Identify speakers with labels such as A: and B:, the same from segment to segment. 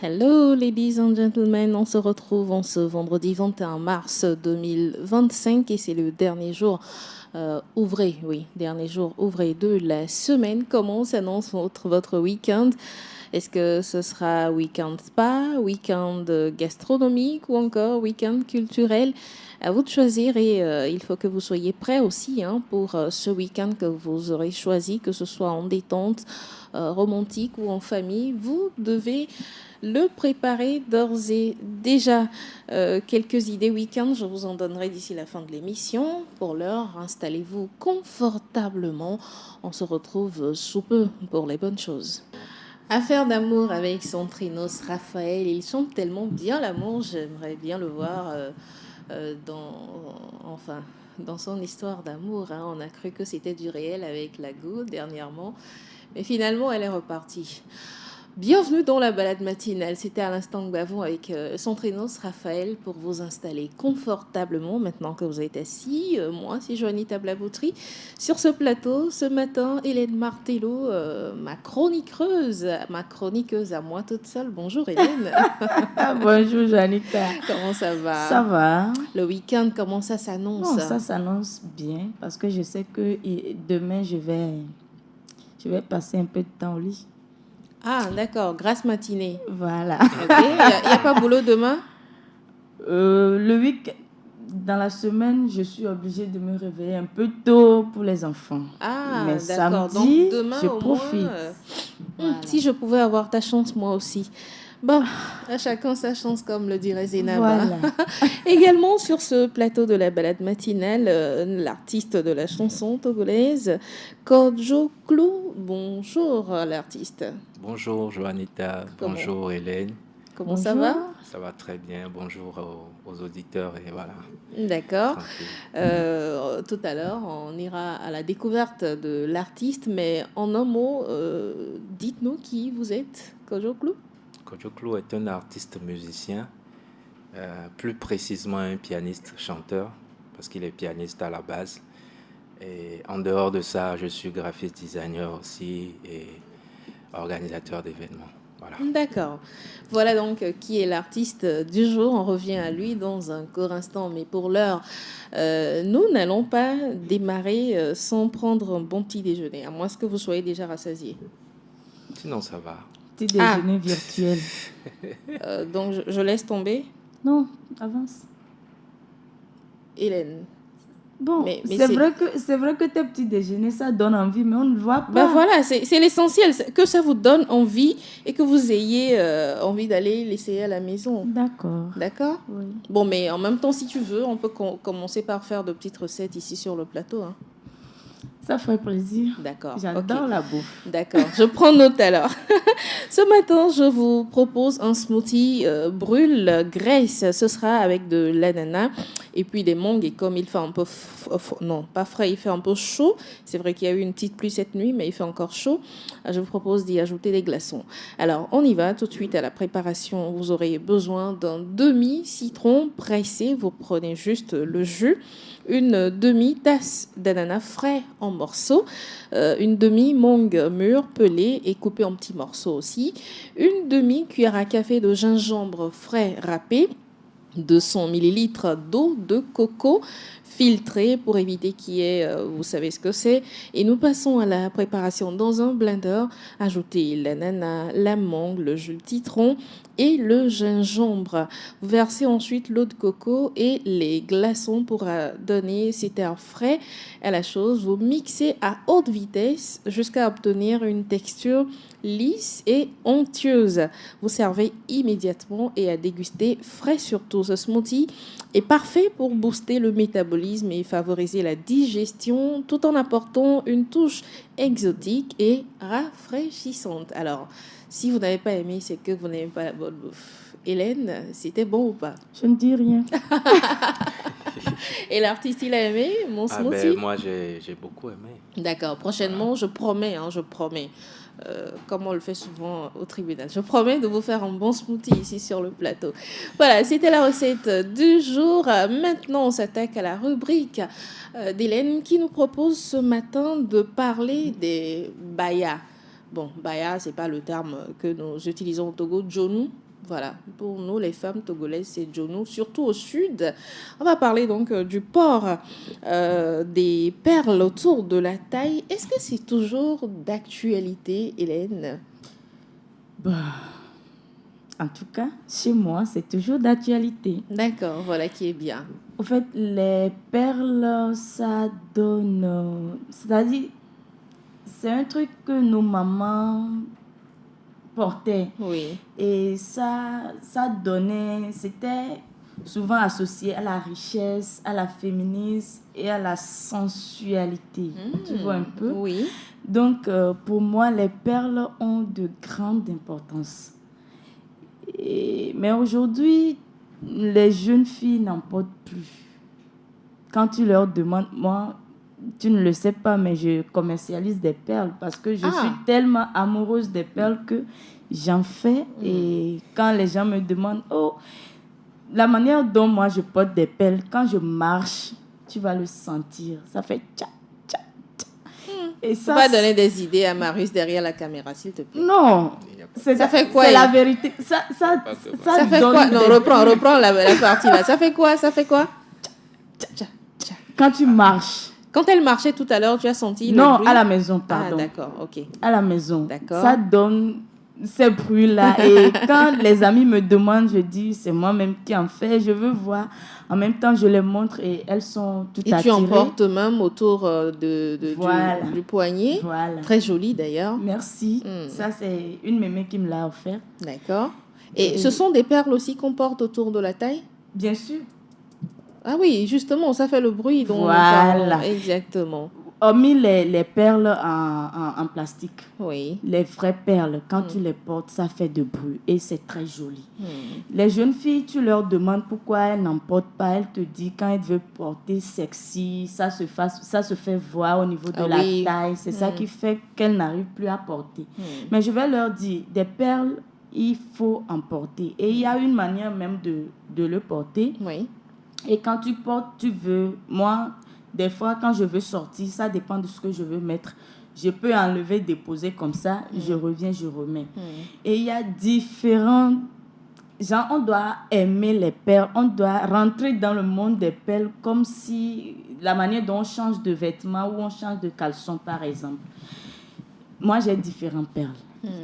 A: Hello, ladies and gentlemen. On se retrouve en ce vendredi 21 mars 2025 et c'est le dernier jour dernier jour ouvré de la semaine. Comment s'annonce votre week-end? Est-ce que ce sera week-end spa, week-end gastronomique ou encore week-end culturel? À vous de choisir et il faut que vous soyez prêts aussi pour ce week-end que vous aurez choisi, que ce soit en détente, romantique ou en famille. Vous devez le préparer d'ores et déjà. Quelques idées week-end, je vous en donnerai d'ici la fin de l'émission. Pour l'heure, installez-vous confortablement. On se retrouve sous peu pour les bonnes choses. Affaire d'amour avec son trinos Raphaël. Il chante tellement bien l'amour, j'aimerais bien le voir dans son histoire d'amour. On a cru que c'était du réel avec la goutte dernièrement, mais finalement elle est repartie. Bienvenue dans la balade matinale. C'était à l'instant Gbavon avec son trinos Raphaël pour vous installer confortablement maintenant que vous êtes assis. Moi, c'est Joanita Blaboutry. Sur ce plateau, ce matin, Hélène Martello, ma chroniqueuse à moi toute seule. Bonjour Hélène.
B: Bonjour Joanita.
A: Comment ça va?
B: Ça va.
A: Le week-end, comment ça s'annonce?
B: Non, ça s'annonce bien parce que je sais que demain, je vais passer un peu de temps au lit.
A: Ah, d'accord. Grasse matinée.
B: Voilà.
A: Ok. Il n'y a pas boulot demain?
B: Le week dans la semaine, je suis obligée de me réveiller un peu tôt pour les enfants.
A: Ah,
B: mais
A: d'accord.
B: samedi,
A: donc demain,
B: je
A: au
B: profite.
A: moins,
B: Voilà.
A: Si je pouvais avoir ta chance, moi aussi. Bon, à chacun sa chance, comme le dirait Zénab.
B: Voilà.
A: Également sur ce plateau de la balade matinale, l'artiste de la chanson togolaise, Kojo Clou. Bonjour l'artiste.
C: Bonjour Joanita, bonjour Hélène.
A: Comment ça va?
C: Ça va très bien, bonjour aux auditeurs et voilà.
A: D'accord. Tout à l'heure, on ira à la découverte de l'artiste, mais en un mot, dites-nous qui vous êtes, Kojo Clou.
C: Kojo Clou est un artiste musicien, plus précisément un pianiste-chanteur, parce qu'il est pianiste à la base. Et en dehors de ça, je suis graphiste designer aussi et organisateur d'événements. Voilà.
A: D'accord. Voilà donc qui est l'artiste du jour. On revient à lui dans un court instant. Mais pour l'heure, nous n'allons pas démarrer sans prendre un bon petit déjeuner, à moins que vous soyez déjà rassasié.
C: Sinon, ça va.
B: Petit déjeuner virtuel.
A: Donc, je laisse tomber.
B: Non, avance.
A: Hélène.
B: Bon, mais c'est vrai que tes petits déjeuners, ça donne envie, mais on ne voit pas.
A: Ben voilà, c'est l'essentiel, que ça vous donne envie et que vous ayez envie d'aller l'essayer à la maison.
B: D'accord.
A: D'accord?
B: Oui.
A: Bon, mais en même temps, si tu veux, on peut commencer par faire de petites recettes ici sur le plateau.
B: Ça ferait plaisir.
A: D'accord.
B: J'adore la bouffe.
A: D'accord. Je prends note alors. Ce matin, je vous propose un smoothie brûle graisse. Ce sera avec de l'ananas et puis des mangues. Et comme il fait un peu... non, pas frais, il fait un peu chaud. C'est vrai qu'il y a eu une petite pluie cette nuit, mais il fait encore chaud. Je vous propose d'y ajouter des glaçons. Alors, on y va tout de suite à la préparation. Vous aurez besoin d'un demi-citron pressé. Vous prenez juste le jus. Une demi-tasse d'ananas frais en morceaux, une demi-mangue mûre pelée et coupée en petits morceaux aussi, une demi-cuillère à café de gingembre frais râpé, 200 ml d'eau de coco filtrée pour éviter qu'il y ait, vous savez ce que c'est. Et nous passons à la préparation dans un blender. Ajoutez l'ananas, la mangue, le jus de citron et le gingembre. Vous versez ensuite l'eau de coco et les glaçons pour donner cet air frais à la chose. Vous mixez à haute vitesse jusqu'à obtenir une texture lisse et onctueuse. Vous servez immédiatement et à déguster frais surtout. Ce smoothie est parfait pour booster le métabolisme et favoriser la digestion tout en apportant une touche exotique et rafraîchissante. Alors, si vous n'avez pas aimé, c'est que vous n'aimez pas la bonne bouffe. Hélène, c'était bon ou pas?
B: Je ne dis rien.
A: Et l'artiste, il a aimé mon smoothie?
C: Moi, j'ai beaucoup aimé.
A: D'accord. Prochainement, je promets, comme on le fait souvent au tribunal. Je promets de vous faire un bon smoothie ici sur le plateau. Voilà, c'était la recette du jour. Maintenant, on s'attaque à la rubrique d'Hélène qui nous propose ce matin de parler des bayas. Bon, baya, c'est pas le terme que nous utilisons au Togo. Jonou, Voilà, pour nous, les femmes togolaises, c'est Djonou, surtout au sud. On va parler donc du port des perles autour de la taille. Est-ce que c'est toujours d'actualité, Hélène?
B: Bah, en tout cas, chez moi, c'est toujours d'actualité.
A: D'accord, voilà qui est bien.
B: Au fait, les perles, ça donne... c'est-à-dire, c'est un truc que nos mamans portaient.
A: Oui.
B: Et ça donnait... C'était souvent associé à la richesse, à la féminisme et à la sensualité. Tu vois un peu?
A: Oui.
B: Donc, pour moi, les perles ont de grandes importances. Mais aujourd'hui, les jeunes filles n'en portent plus. Quand tu leur demandes, moi, tu ne le sais pas, mais je commercialise des perles parce que je suis tellement amoureuse des perles que j'en fais. Et quand les gens me demandent, oh, la manière dont moi je porte des perles, quand je marche, tu vas le sentir. Ça fait tcha, tcha, tcha. Et
A: ça, faut pas donner des idées à Marius derrière la caméra, s'il te plaît.
B: Non.
A: Ça fait quoi?
B: C'est la vérité. Ça
A: fait quoi? Non, reprends la partie là. Ça fait quoi? Ça fait quoi?
B: Quand tu marches.
A: Quand elle marchait tout à l'heure, tu as senti
B: non,
A: le bruit?
B: À la maison, pardon.
A: Ah, d'accord, ok.
B: À la maison.
A: D'accord.
B: Ça donne ces bruits-là. Et quand les amis me demandent, je dis, c'est moi-même qui en fais. Je veux voir. En même temps, je les montre et elles sont toutes attirées.
A: Et tu en portes même autour
B: voilà.
A: du poignet.
B: Voilà.
A: Très joli d'ailleurs.
B: Merci. Ça, c'est une mémé qui me l'a offert.
A: D'accord. Et ce sont des perles aussi qu'on porte autour de la taille?
B: Bien sûr.
A: Ah oui, justement, ça fait le bruit. Donc,
B: voilà.
A: Exactement.
B: Hormis les perles en plastique.
A: Oui.
B: Les vraies perles, quand tu les portes, ça fait de bruit et c'est très joli. Les jeunes filles, tu leur demandes pourquoi elles n'en portent pas. Elles te disent quand elles veulent porter sexy, ça se fait voir au niveau de la taille. C'est ça qui fait qu'elles n'arrivent plus à porter. Mais je vais leur dire, des perles, il faut en porter. Et il y a une manière même de le porter.
A: Oui.
B: Et quand tu portes, tu veux... Moi, des fois, quand je veux sortir, ça dépend de ce que je veux mettre. Je peux enlever, déposer comme ça. Je reviens, je remets. Et il y a différents... Genre, on doit aimer les perles. On doit rentrer dans le monde des perles comme si... La manière dont on change de vêtements ou on change de caleçon, par exemple. Moi, j'ai différentes perles.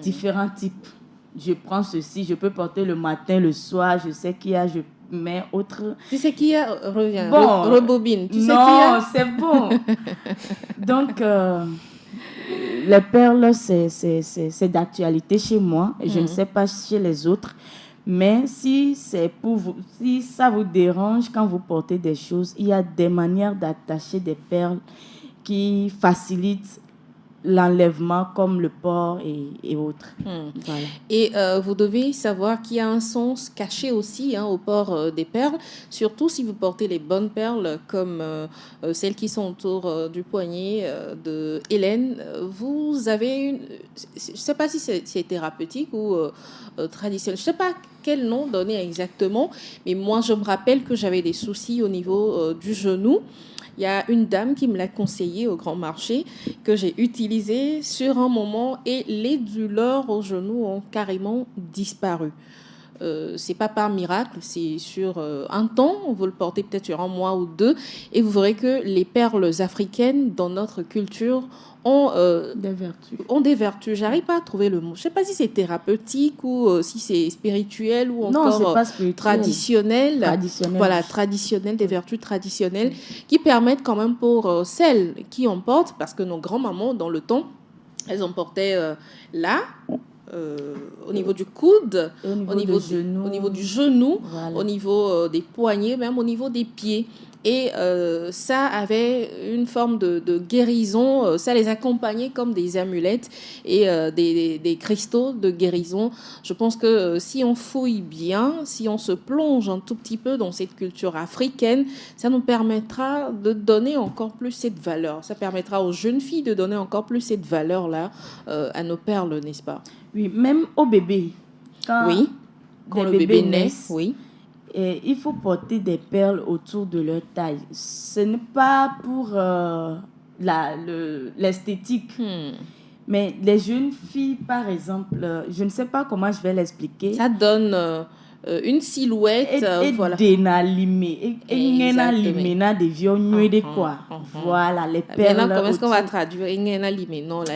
B: Différents types. Je prends ceci. Je peux porter le matin, le soir. Je sais qu'il y a... mais autre...
A: Tu sais qui a... Reviens,
B: bon,
A: rebobine. Tu sais
B: non,
A: qui a...
B: c'est bon. Donc, les perles, c'est d'actualité chez moi. Je ne sais pas chez les autres. Mais si c'est pour vous, si ça vous dérange quand vous portez des choses, il y a des manières d'attacher des perles qui facilitent l'enlèvement comme le port et autres.
A: Voilà. Et vous devez savoir qu'il y a un sens caché aussi au port des perles, surtout si vous portez les bonnes perles comme celles qui sont autour du poignet de Hélène. Vous avez une... Je ne sais pas si c'est thérapeutique ou traditionnel. Je ne sais pas quel nom donner exactement, mais moi je me rappelle que j'avais des soucis au niveau du genou. Il y a une dame qui me l'a conseillé au grand marché, que j'ai utilisé sur un moment et les douleurs aux genoux ont carrément disparu. C'est pas par miracle, c'est sur un temps, vous le portez peut-être sur un mois ou deux, et vous verrez que les perles africaines dans notre culture ont des vertus. J'arrive pas à trouver le mot. Je sais pas si c'est thérapeutique ou si c'est spirituel ou encore traditionnel. Voilà, traditionnel, des vertus traditionnelles qui permettent quand même pour celles qui en portent, parce que nos grands-mamans dans le temps, elles en portaient là. Au niveau du coude, au niveau du genou, voilà. Au niveau des poignets, même au niveau des pieds. Et ça avait une forme de guérison, ça les accompagnait comme des amulettes et des cristaux de guérison. Je pense que si on fouille bien, si on se plonge un tout petit peu dans cette culture africaine, ça nous permettra de donner encore plus cette valeur. Ça permettra aux jeunes filles de donner encore plus cette valeur-là à nos perles, n'est-ce pas?
B: Oui, même aux bébés. Quand
A: le bébé naît, oui.
B: Et il faut porter des perles autour de leur taille. Ce n'est pas pour l'esthétique, Mais les jeunes filles, par exemple, je ne sais pas comment je vais l'expliquer.
A: Ça donne une silhouette. Voilà.
B: Voilà, les perles.
A: Maintenant, comment est-ce qu'on va traduire? Non, là,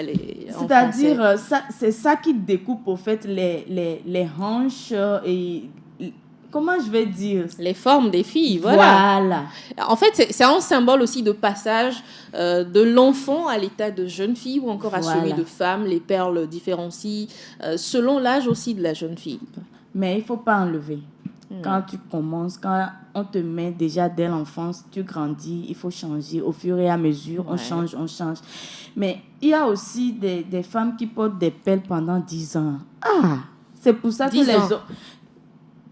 B: c'est-à-dire, c'est ça qui découpe, au fait, les hanches et... Comment je vais dire?
A: Les formes des filles, voilà. En fait, c'est un symbole aussi de passage de l'enfant à l'état de jeune fille ou encore à celui de femme. Les perles différencient selon l'âge aussi de la jeune fille.
B: Mais il ne faut pas enlever. Quand tu commences, quand on te met déjà dès l'enfance, tu grandis, il faut changer. Au fur et à mesure, on change. Mais il y a aussi des femmes qui portent des perles pendant 10 ans. Ah, c'est pour ça que les autres...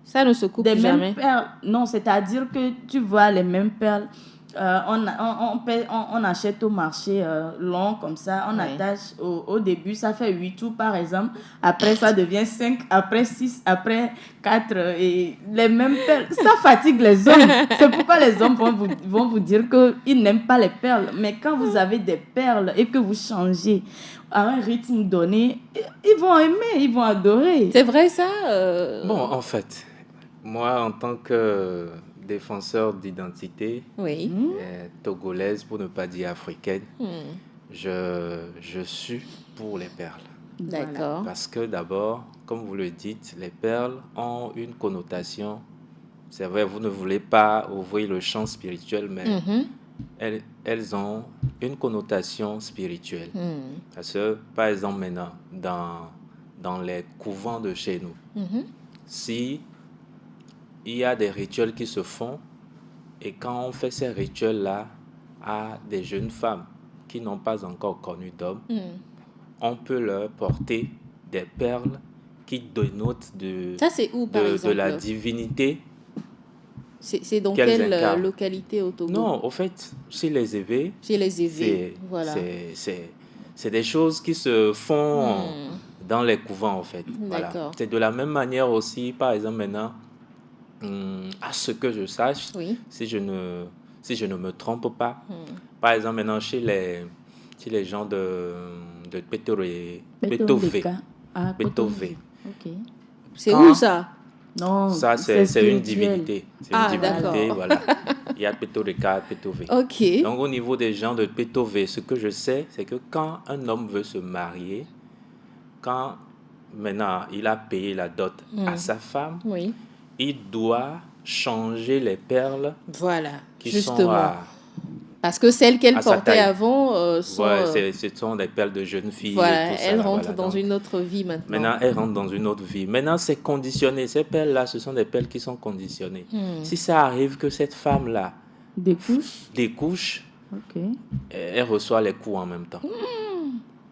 A: Ça ne se coupe jamais.
B: Perles, non, c'est-à-dire que tu vois les mêmes perles. On achète au marché long comme ça. On attache au début, ça fait 8 tours par exemple. Après, ça devient 5, après 6, après 4. Et les mêmes perles. Ça fatigue les hommes. C'est pourquoi les hommes vont vous dire qu'ils n'aiment pas les perles. Mais quand vous avez des perles et que vous changez à un rythme donné, ils vont aimer, ils vont adorer.
A: C'est vrai ça
C: Bon, en fait... Moi, en tant que défenseur d'identité togolaise, pour ne pas dire africaine, je suis pour les perles.
A: D'accord.
C: Parce que d'abord, comme vous le dites, les perles ont une connotation. C'est vrai, vous ne voulez pas ouvrir le champ spirituel, mais elles ont une connotation spirituelle. Parce que, par exemple, maintenant, dans les couvents de chez nous, si il y a des rituels qui se font et quand on fait ces rituels-là à des jeunes femmes qui n'ont pas encore connu d'hommes, on peut leur porter des perles qui dénotent
A: ça, c'est où, par exemple,
C: de la divinité.
A: C'est dans quelle localité au Togo?
C: Non, au fait, chez les Évés.
A: Chez les Évés, voilà.
C: C'est des choses qui se font dans les couvents, en fait. Voilà. C'est de la même manière aussi, par exemple, maintenant, à ce que je sache, si je ne me trompe pas, par exemple maintenant chez les gens de Pétové.
A: C'est où ça?
B: Non,
C: ça c'est une divinité. C'est une divinité,
A: d'accord.
C: Voilà. Il y a Pétoreka, Pétové.
A: Ok.
C: Donc au niveau des gens de Pétové, ce que je sais, c'est que quand un homme veut se marier, quand maintenant il a payé la dot à sa femme, il doit changer les perles qui
A: justement.
C: sont
A: parce que celles qu'elle portait avant sont...
C: ce sont des perles de jeunes filles.
A: Voilà,
C: et tout
A: elles
C: ça,
A: rentrent
C: voilà.
A: dans une autre vie maintenant.
C: Maintenant, elles rentrent dans une autre vie. Maintenant, c'est conditionné. Ces perles-là, ce sont des perles qui sont conditionnées. Si ça arrive que cette femme-là découche, elle reçoit les coups en même temps.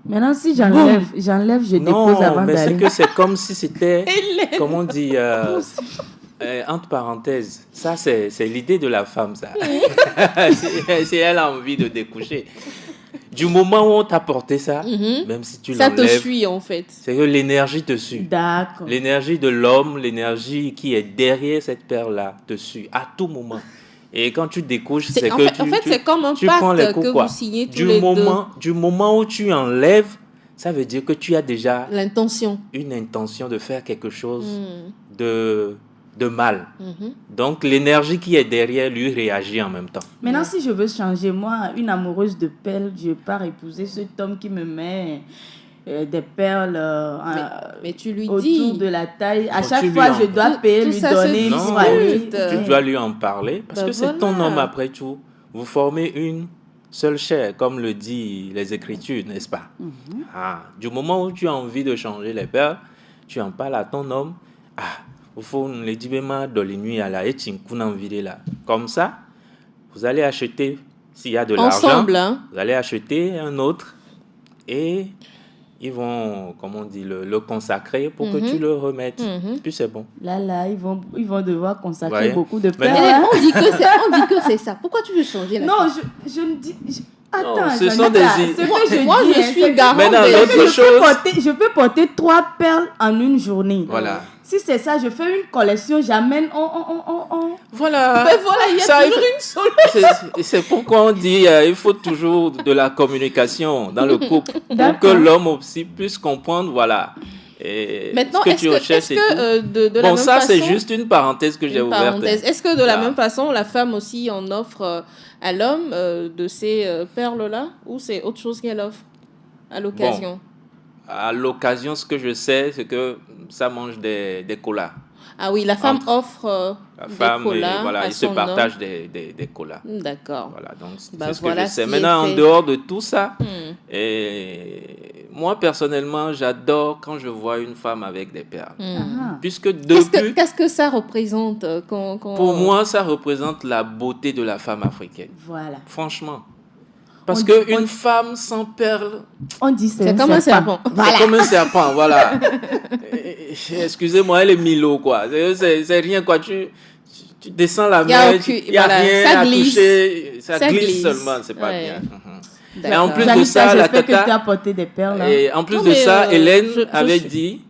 B: Maintenant, si j'enlève, je dépose avant d'aller.
C: Non, mais c'est comme si c'était, comment on dit, entre parenthèses, ça c'est l'idée de la femme, ça. Si elle a envie de découcher. Du moment où on t'a porté ça, même si tu l'enlèves,
A: ça te suit en fait.
C: C'est que l'énergie te suit.
B: D'accord.
C: L'énergie de l'homme, l'énergie qui est derrière cette perle-là te suit à tout moment. Et quand tu découches, c'est que
A: c'est comme un pacte que vous signez tous les deux.
C: Du moment où tu enlèves, ça veut dire que tu as déjà une intention de faire quelque chose de mal. Donc, l'énergie qui est derrière lui réagit en même temps.
B: Maintenant, si je veux changer, moi, une amoureuse de perles, je ne vais pas épouser cet homme qui me met des perles
A: mais tu lui
B: autour
A: dis
B: de la taille. À chaque fois, je dois payer, lui donner.
C: Non, tu dois lui en parler parce que c'est ton homme après tout. Vous formez une seule chair, comme le dit les Écritures, n'est-ce pas? Du moment où tu as envie de changer les perles, tu en parles à ton homme. Il faut les dire dans les nuits à la là. Comme ça, vous allez acheter, s'il y a de l'argent, vous allez acheter un autre et ils vont, comment on dit, le consacrer pour que tu le remettes. Puis c'est bon.
B: Là, ils vont devoir consacrer beaucoup de perles.
A: On dit que c'est ça. Pourquoi tu veux changer la
B: Non, je ne dis... Attends,
C: non, ce sont des
A: moi, je suis garante.
C: Maintenant, l'autre chose...
B: Je peux porter 3 perles en une journée.
C: Voilà.
B: Si c'est ça, je fais une collection, j'amène,
C: Voilà.
A: Ben voilà, il y a
C: Ça,
A: toujours une solution.
C: c'est pourquoi on dit il faut toujours de la communication dans le couple pour que
B: D'accord.
C: l'homme aussi puisse comprendre, voilà. Et
A: Maintenant,
C: ce que tu recherches
A: est-ce
C: et
A: que
C: tout.
A: de la
C: Bon,
A: même
C: ça,
A: façon...
C: c'est juste une parenthèse que j'ai
A: Une
C: ouverte.
A: parenthèse. Est-ce que de la
C: Voilà.
A: même façon, la femme aussi en offre à l'homme de ces perles-là, ou c'est autre chose qu'elle offre à l'occasion?
C: À l'occasion, ce que je sais, c'est que ça mange des colas.
A: Ah oui, la femme
C: Entre
A: offre
C: la
A: des
C: femme, et
A: colas
C: voilà,
A: à
C: ils se
A: son
C: partagent
A: homme.
C: des colas.
A: D'accord.
C: Voilà, donc c'est
A: Bah
C: ce que
A: voilà
C: je
A: ce
C: sais.
A: qui est
C: Maintenant, en
A: fait.
C: dehors de tout ça,
A: Hmm.
C: et moi personnellement, j'adore quand je vois une femme avec des perles.
B: Ah,
C: Puisque depuis,
A: Qu'est-ce que ça représente
C: pour moi, ça représente la beauté de la femme africaine.
B: voilà.
C: Franchement. Parce
B: On-
C: qu'une
B: on-
C: femme sans perles,
B: On dit
A: C'est comme un serpent.
C: c'est comme un serpent, voilà. Excusez-moi, elle est Milo, quoi. C'est rien, quoi. Tu descends la
A: Il y a
C: mer,
A: aucun-
C: il n'y a
A: voilà,
C: rien
A: ça
C: à
A: glisse.
C: toucher. Ça
A: Ça
C: glisse
A: glisse.
C: seulement, c'est pas
A: Ouais.
C: bien. Mhm.
A: D'accord.
C: Et en plus de
B: Janita,
C: ça, la
B: j'espère que tu as
C: tata,
B: porté des perles. Hein.
C: et en plus
A: Non,
C: de
A: mais,
C: ça, Hélène
A: je
C: avait
A: suis-
C: dit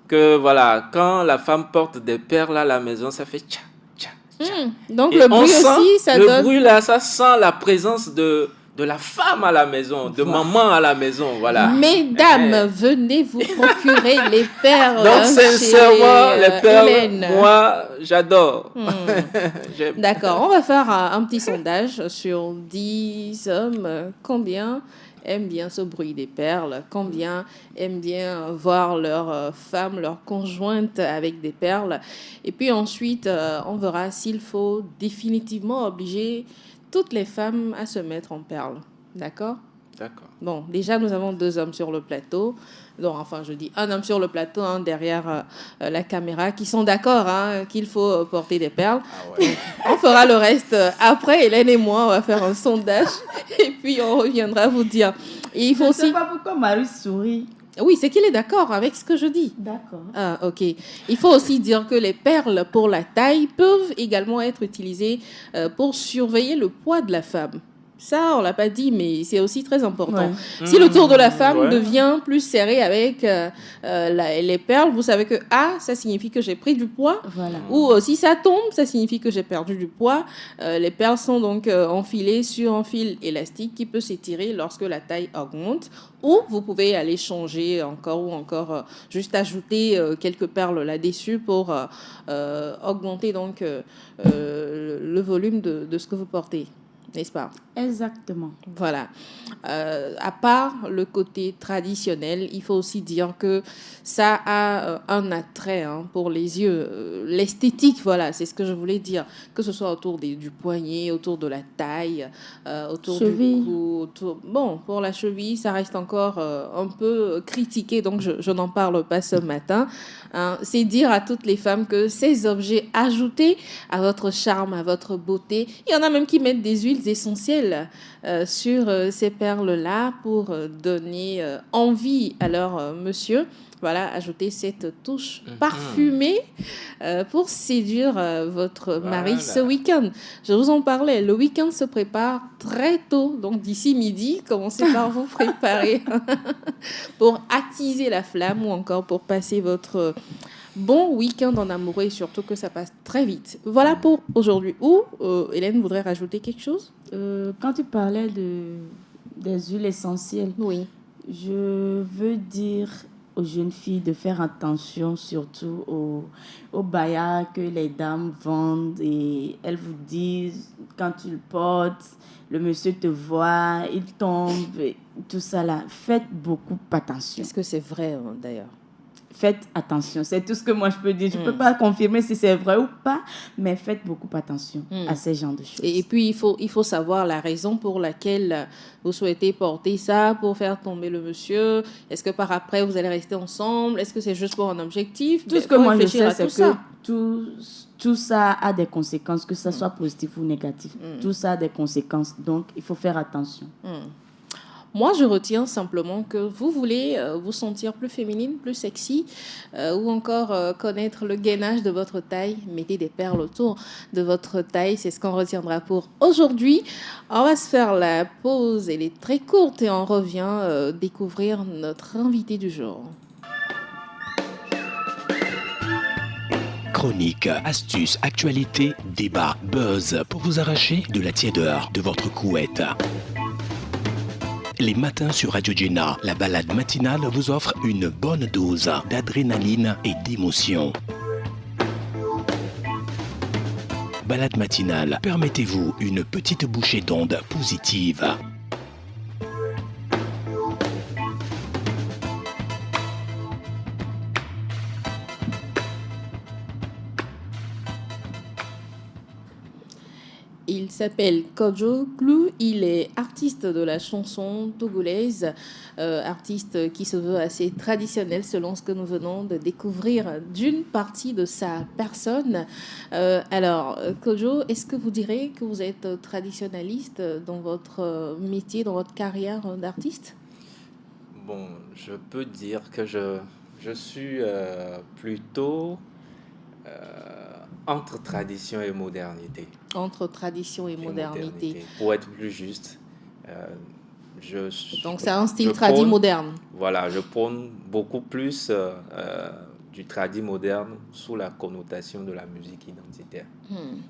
C: que, voilà, quand la femme porte des perles à la maison, ça fait tcha, tcha, tcha.
A: Donc
C: Et
A: le
C: on
A: bruit
C: sent,
A: aussi, ça
C: le
A: donne...
C: bruit là, ça sent la présence de la femme à la maison, de
B: Voilà.
C: maman à la maison, voilà.
A: Mesdames, venez vous procurer les perles
C: Donc sincèrement,
A: chez
C: les perles,
A: Hélène.
C: moi, j'adore. J'aime.
A: D'accord, on va faire un petit sondage sur 10 hommes. Combien aiment bien ce bruit des perles? Combien aiment bien voir leur femme, leur conjointe avec des perles? Et puis ensuite, on verra s'il faut définitivement obliger toutes les femmes à se mettre en perles. D'accord?
C: D'accord.
A: Bon, déjà, nous avons 2 hommes sur le plateau. Donc, enfin, je dis un homme sur le plateau, un derrière la caméra, qui sont d'accord qu'il faut porter des perles.
C: Ah ouais.
A: On fera le reste après. Hélène et moi, on va faire un sondage. Et puis, on reviendra vous dire. Et il faut
B: Je ne sais
A: aussi...
B: pas pourquoi Marie sourit.
A: Oui, c'est qu'il est d'accord avec ce que je dis.
B: D'accord.
A: Ah, ok. Il faut aussi dire que les perles pour la taille peuvent également être utilisées pour surveiller le poids de la femme. Ça, on l'a pas dit, mais c'est aussi très important.
B: Ouais.
A: Si le tour de la femme
C: Ouais.
A: devient plus serré avec les perles, vous savez que A, ça signifie que j'ai pris du poids.
B: Voilà.
A: Ou si ça tombe, ça signifie que j'ai perdu du poids. Les perles sont donc enfilées sur un fil élastique qui peut s'étirer lorsque la taille augmente. Ou vous pouvez aller changer encore juste ajouter quelques perles là-dessus pour augmenter donc le volume de ce que vous portez. N'est-ce pas?
B: Exactement.
A: Voilà. À part le côté traditionnel, il faut aussi dire que ça a un attrait pour les yeux. L'esthétique, voilà, c'est ce que je voulais dire. Que ce soit autour du poignet, autour de la taille, autour
B: Cheville.
A: du cou. Bon, pour la cheville, ça reste encore un peu critiqué, donc je n'en parle pas ce matin. C'est dire à toutes les femmes que ces objets ajoutés à votre charme, à votre beauté, il y en a même qui mettent des huiles essentielles sur ces perles-là pour donner envie à leur monsieur. Voilà, ajouter cette touche parfumée pour séduire votre mari ce week-end. Je vous en parlais, le week-end se prépare très tôt, donc d'ici midi, commencez par vous préparer pour attiser la flamme ou encore pour passer votre bon week-end en amoureux et surtout que ça passe très vite. Voilà pour aujourd'hui. Ou Hélène voudrait rajouter quelque chose?
B: Quand tu parlais des huiles essentielles,
A: Oui.
B: je veux dire aux jeunes filles de faire attention surtout aux bayas que les dames vendent et elles vous disent quand tu le portes, le monsieur te voit, il tombe, et tout ça là. Faites beaucoup attention.
A: Est-ce que c'est vrai d'ailleurs?
B: Faites attention, c'est tout ce que moi je peux dire. Je ne peux pas confirmer si c'est vrai ou pas, mais faites beaucoup attention à ces genres de choses.
A: Et puis, il faut savoir la raison pour laquelle vous souhaitez porter ça, pour faire tomber le monsieur. Est-ce que par après, vous allez rester ensemble? Est-ce que c'est juste pour un objectif?
B: Tout ce que moi je sais, c'est que tout ça a des conséquences, que ce soit positif ou négatif. Tout ça a des conséquences, donc il faut faire attention.
A: Moi, je retiens simplement que vous voulez vous sentir plus féminine, plus sexy, ou encore connaître le gainage de votre taille. Mettez des perles autour de votre taille. C'est ce qu'on retiendra pour aujourd'hui. On va se faire la pause. Elle est très courte et on revient découvrir notre invité du jour.
D: chroniques, astuces, actualités, débats, buzz pour vous arracher de la tiédeur de votre couette. Les matins sur Radio Jenna, la balade matinale vous offre une bonne dose d'adrénaline et d'émotion. Balade matinale, permettez-vous une petite bouchée d'ondes positive.
A: Il s'appelle Kojo Glou, il est artiste de la chanson togolaise, artiste qui se veut assez traditionnel selon ce que nous venons de découvrir d'une partie de sa personne. Alors, Kojo, est-ce que vous direz que vous êtes traditionnaliste dans votre métier, dans votre carrière d'artiste?
C: Bon, je peux dire que je suis plutôt entre tradition et modernité.
A: Entre tradition et modernité.
C: Pour être plus juste,
A: donc c'est un style tradi moderne.
C: Voilà, je prône beaucoup plus du tradi moderne sous la connotation de la musique identitaire.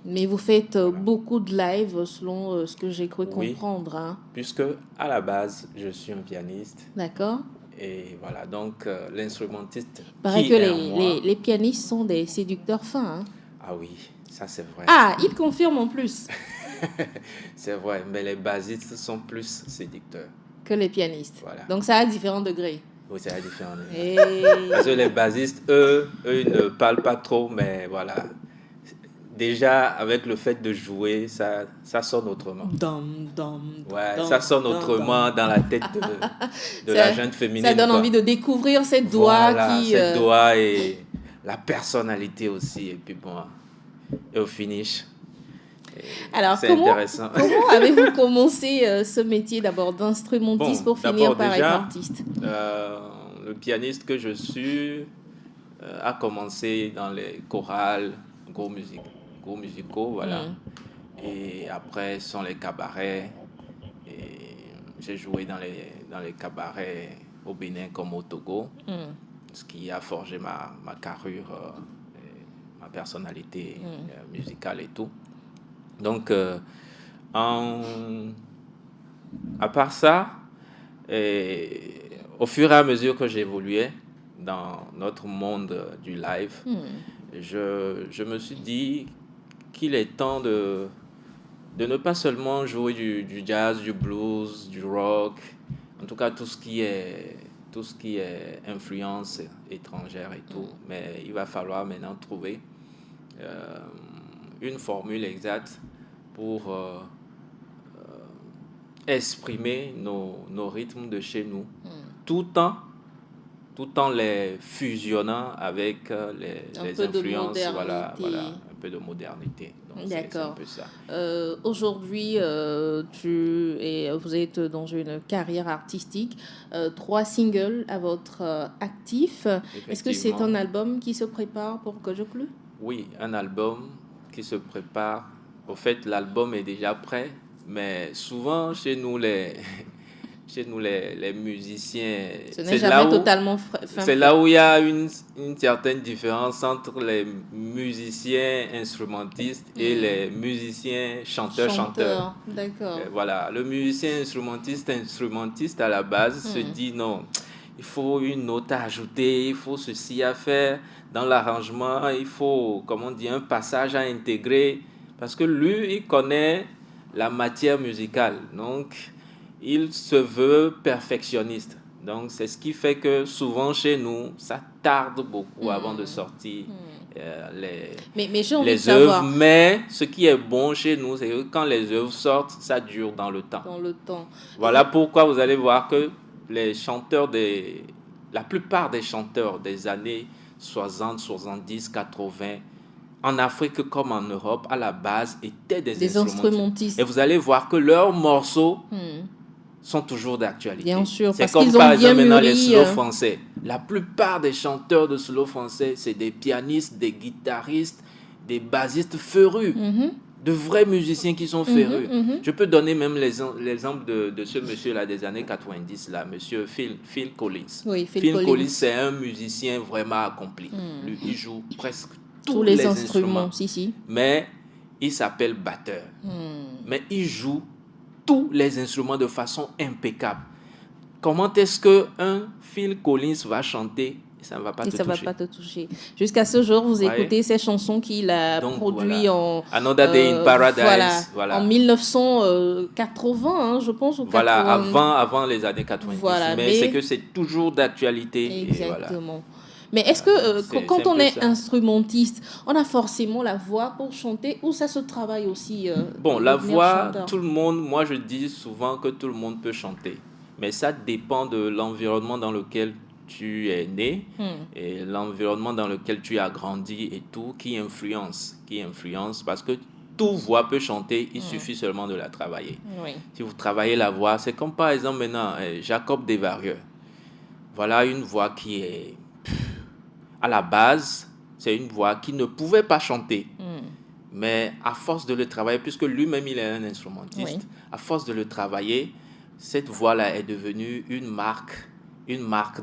A: Mais vous faites beaucoup de live selon ce que j'ai cru comprendre. Hein.
C: Puisque à la base, je suis un pianiste.
A: D'accord.
C: Et voilà, donc l'instrumentiste.
A: Il paraît que les pianistes sont des séducteurs fins. Hein.
C: Ah oui, ça c'est vrai.
A: Ah, il confirme en plus.
C: C'est vrai, mais les basistes sont plus séducteurs
A: que les pianistes.
C: Voilà.
A: Donc ça a différents degrés.
C: Oui, ça a différents degrés. Parce que les basistes, eux, ils ne parlent pas trop, mais voilà. Déjà, avec le fait de jouer, ça sonne autrement. Ça sonne autrement dans la tête de la jeune féminine.
A: Ça donne envie de découvrir cette doigt
C: cette doigt et la personnalité aussi. Et puis bon, et au finish,
A: alors,
C: c'est intéressant.
A: Comment avez-vous commencé ce métier d'abord d'instrumentiste pour finir par être artiste?
C: Le pianiste que je suis a commencé dans les chorales, gros musicaux, voilà. Et après sont les cabarets. Et j'ai joué dans les cabarets au Bénin comme au Togo, ce qui a forgé ma carrure, ma personnalité musicale et tout. Donc, à part ça, au fur et à mesure que j'évoluais dans notre monde du live, je me suis dit qu'il est temps de ne pas seulement jouer du jazz, du blues, du rock, en tout cas tout ce qui est influence étrangère et tout, mais il va falloir maintenant trouver une formule exacte pour exprimer nos rythmes de chez nous, tout en les fusionnant avec les influences, voilà, un peu de modernité. Donc,
A: d'accord.
C: C'est un peu ça.
A: Aujourd'hui, vous êtes dans une carrière artistique, 3 singles à votre actif. Est-ce que c'est un album qui se prépare pour Kojo Glou?
C: Oui, un album qui se prépare. Au fait, l'album est déjà prêt, mais souvent chez nous les musiciens,
A: c'est
C: là où il y a une certaine différence entre les musiciens instrumentistes et les musiciens chanteurs.
A: D'accord.
C: Voilà, le musicien instrumentiste à la base se dit non, il faut une note à ajouter, il faut ceci à faire dans l'arrangement, il faut, un passage à intégrer, parce que lui, il connaît la matière musicale, donc il se veut perfectionniste. Donc, c'est ce qui fait que souvent chez nous, ça tarde beaucoup avant de sortir les œuvres. Mais ce qui est bon chez nous, c'est que quand les œuvres sortent, ça dure dans le temps. Voilà pourquoi vous allez voir que la plupart des chanteurs des années 60, 70, 80, en Afrique comme en Europe, à la base, étaient des instrumentistes. Et vous allez voir que leurs morceaux sont toujours d'actualité.
A: Bien sûr,
C: c'est comme par exemple maintenant les slow français. La plupart des chanteurs de slow français, c'est des pianistes, des guitaristes, des bassistes férus, de vrais musiciens qui sont férus. Je peux donner même l'exemple de ce monsieur-là des années 90, là, monsieur Phil Collins.
A: Oui,
C: Phil Collins, c'est un musicien vraiment accompli. Lui, il joue presque tous les instruments.
A: Si.
C: Mais il s'appelle batteur. Mais il joue tous les instruments de façon impeccable. Comment est-ce qu'un Phil Collins va chanter? Ça ne va pas te toucher.
A: Ça ne va pas te toucher. Jusqu'à ce jour, vous écoutez ces chansons qu'il a produites en...
C: Another Day in Paradise.
A: En 1980, hein, je pense. Ou
C: voilà, avant les années 90.
A: Voilà,
C: mais c'est que c'est toujours d'actualité.
A: Exactement. Mais est-ce que quand on est instrumentiste, on a forcément la voix pour chanter ou ça se travaille aussi
C: la voix, tout le monde, moi je dis souvent que tout le monde peut chanter. Mais ça dépend de l'environnement dans lequel tu es né et l'environnement dans lequel tu as grandi et tout qui influence parce que toute voix peut chanter, il suffit seulement de la travailler.
A: Oui.
C: Si vous travaillez la voix, c'est comme par exemple maintenant Jacob Desvarieux. Voilà une voix qui est à la base, c'est une voix qui ne pouvait pas chanter. Mais à force de le travailler, puisque lui-même il est un instrumentiste, à force de le travailler, cette voix-là est devenue une marque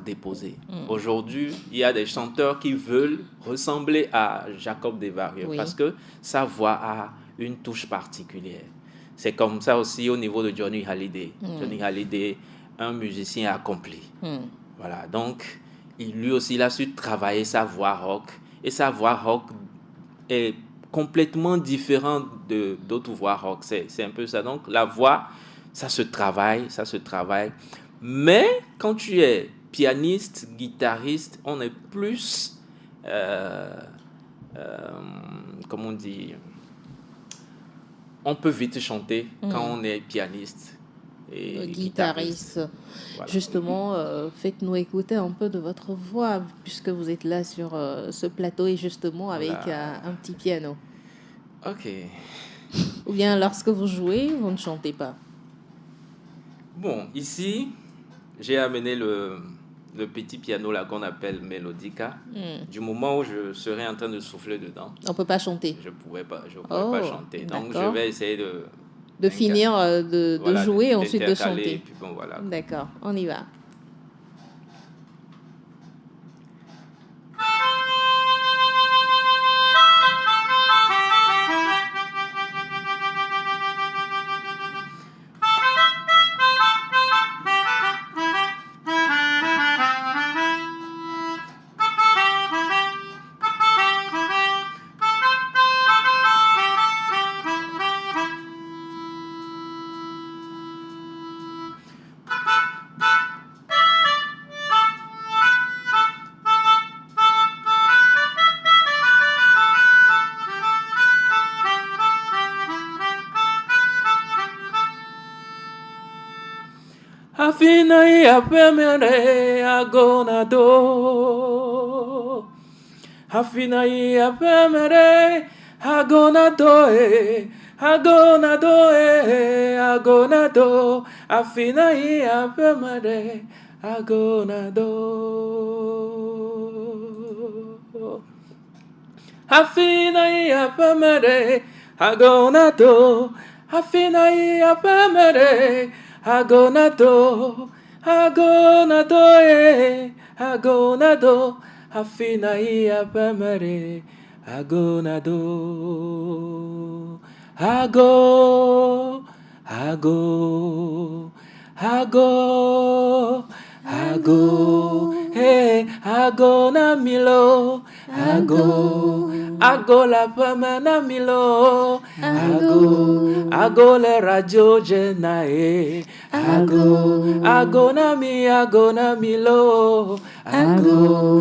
C: déposée. Aujourd'hui, il y a des chanteurs qui veulent ressembler à Jacob Desvarieux parce que sa voix a une touche particulière. C'est comme ça aussi au niveau de Johnny Hallyday. Johnny Hallyday, un musicien accompli. Voilà, donc lui aussi, il a su travailler sa voix rock. Et sa voix rock est complètement différente d'autres voix rock. C'est un peu ça. Donc, la voix, ça se travaille. Mais quand tu es pianiste, guitariste, on est plus, comment on dit, on peut vite chanter quand on est pianiste et guitariste.
A: Voilà. Justement, faites-nous écouter un peu de votre voix puisque vous êtes là sur ce plateau et justement avec un petit piano.
C: Ok.
A: Ou bien lorsque vous jouez, vous ne chantez pas?
C: Bon, ici, j'ai amené le petit piano là qu'on appelle Melodica. Du moment où je serai en train de souffler dedans,
A: on ne peut pas chanter.
C: Je ne pourrais pas chanter. Donc, je vais essayer de
A: finir de jouer et ensuite de chanter.
C: Puis bon, voilà.
A: D'accord, on y va.
C: Afina y apemere agonado. Afina y apemere agonado agonado. Afina y apemere agonado. Afina y apemere agonado. Afina y apemere agonado, agonado, afina y apamare, agonado, ago, agona milo, ago la pamana milo, ago le radio jenae, agona milo, ago.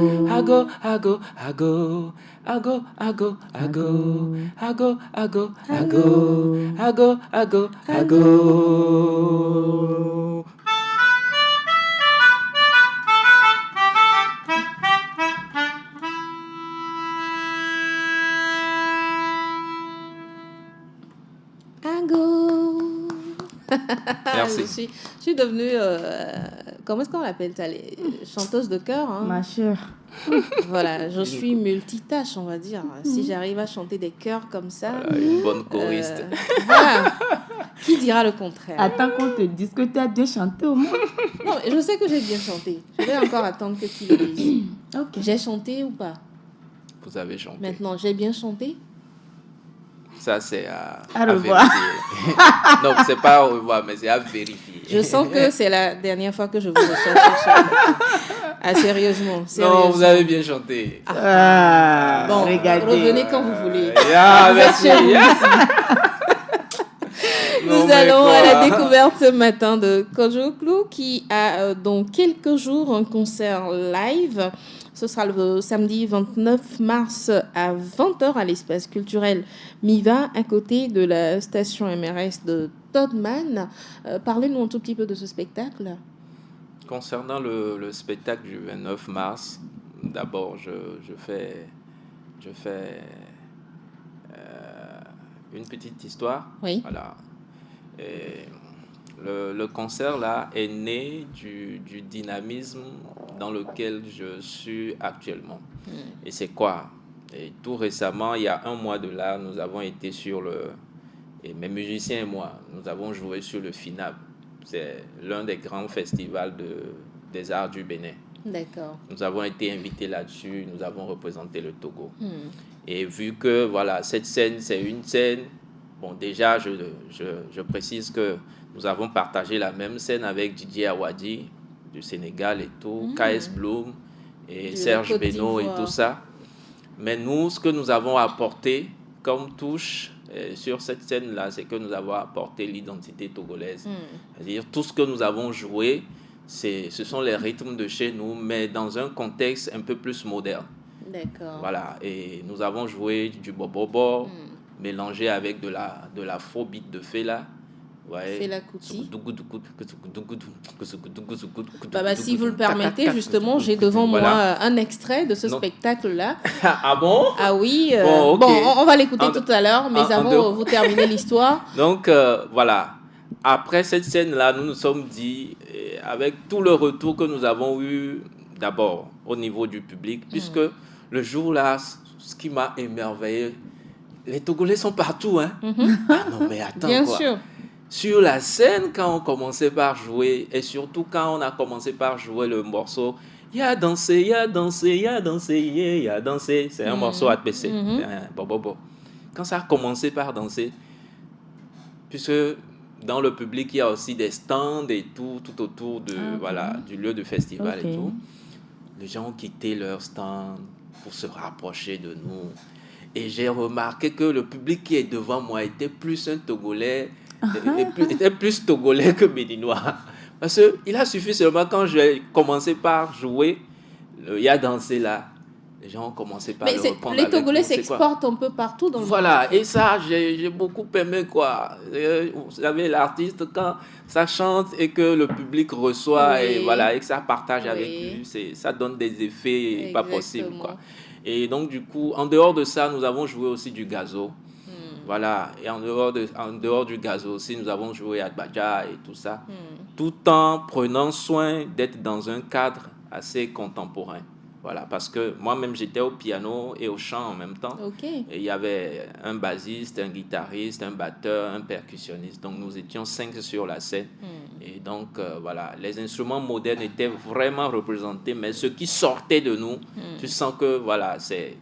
C: Merci.
A: Je suis devenue, comment est-ce qu'on appelle ça, les chanteuses de chœur, hein?
B: Ma chère.
A: Voilà, je suis multitâche, on va dire. Si j'arrive à chanter des chœurs comme ça...
C: Voilà, une bonne choriste.
A: Voilà. Qui dira le contraire?
B: Attends qu'on te dise que tu as bien chanté au moins.
A: Non, je sais que j'ai bien chanté. Je vais encore attendre que tu le dises.
B: Ok.
A: J'ai chanté ou pas?
C: vous avez chanté.
A: Maintenant, j'ai bien chanté?
C: Ça, c'est à
B: revoir.
C: vérifier. Non, c'est pas à revoir, mais c'est à vérifier.
A: Je sens que c'est la dernière fois que je vous reçois. Ah, sérieusement.
C: Non, vous avez bien chanté.
A: Bon,
B: regardez.
A: revenez quand vous voulez.
C: Ah,
A: Vous êtes
C: merci.
A: chez vous ici.
C: Non,
A: Nous
C: mais
A: allons
C: quoi?
A: à la découverte ce matin de Kojo Clou qui a dans quelques jours un concert live. Ce sera le samedi 29 mars à 20h à l'espace culturel Miva, à côté de la station MRS de Todman. Parlez-nous un tout petit peu de ce spectacle.
C: Concernant le spectacle du 29 mars, d'abord, je fais une petite histoire.
A: Oui.
C: Voilà. Et le concert là est né du dynamisme dans lequel je suis actuellement. Et c'est quoi? Et tout récemment, il y a un mois de là, nous avons été et mes musiciens et moi, nous avons joué sur le FINAB. C'est l'un des grands festivals des arts du Bénin.
A: D'accord.
C: Nous avons été invités là-dessus, nous avons représenté le Togo. Et vu que voilà, cette scène, c'est une scène, bon déjà, je précise que nous avons partagé la même scène avec Didier Awadi du Sénégal et tout, KS Bloom et Serge Beno et tout ça. Mais nous, ce que nous avons apporté comme touche sur cette scène-là, c'est que nous avons apporté l'identité togolaise. C'est-à-dire tout ce que nous avons joué, ce sont les rythmes de chez nous, mais dans un contexte un peu plus moderne.
A: D'accord.
C: Voilà, et nous avons joué du bobobo, mélangé avec de la faux beat de Fela. Ouais.
A: Fela Kuti.
C: Bah,
A: si vous le permettez, justement, j'ai devant moi un extrait de ce spectacle-là.
C: Ah bon?
A: Ah oui.
C: Bon, okay.
A: On va l'écouter tout à l'heure, mais avant, vous terminez l'histoire.
C: Donc, voilà. Après cette scène-là, nous nous sommes dit, avec tout le retour que nous avons eu, d'abord au niveau du public, puisque le jour-là, ce qui m'a émerveillé, les Togolais sont partout, hein. Ah non, mais attends,
A: bien
C: quoi.
A: sûr.
C: Sur la scène, quand on commençait par jouer, et surtout quand on a commencé par jouer le morceau « Y'a dansé, y'a dansé, y'a dansé, y'a dansé », c'est un morceau APC. Quand ça a commencé par danser, puisque dans le public, il y a aussi des stands et tout autour du lieu de festival et tout, les gens ont quitté leur stand pour se rapprocher de nous. Et j'ai remarqué que le public qui est devant moi était plus un Togolais, était plus Togolais que Béninois. Parce qu'il a suffi seulement quand j'ai commencé par jouer, il y a dansé là, les gens ont commencé par le répondre.
A: Les Togolais s'exportent un peu partout dans le monde.
C: Voilà, et ça, j'ai beaucoup aimé, quoi. Vous savez, l'artiste, quand ça chante et que le public reçoit et que ça partage avec lui, ça donne des effets pas possibles, quoi. Et donc, du coup, en dehors de ça, nous avons joué aussi du gazo. Voilà, et en dehors du gazo aussi, nous avons joué à Badja et tout ça, tout en prenant soin d'être dans un cadre assez contemporain. Voilà, parce que moi-même, j'étais au piano et au chant en même temps. Et il y avait un bassiste, un guitariste, un batteur, un percussionniste. Donc, nous étions 5 sur la scène. Et donc, voilà, les instruments modernes étaient vraiment représentés, mais ce qui sortait de nous, tu sens que, voilà, c'est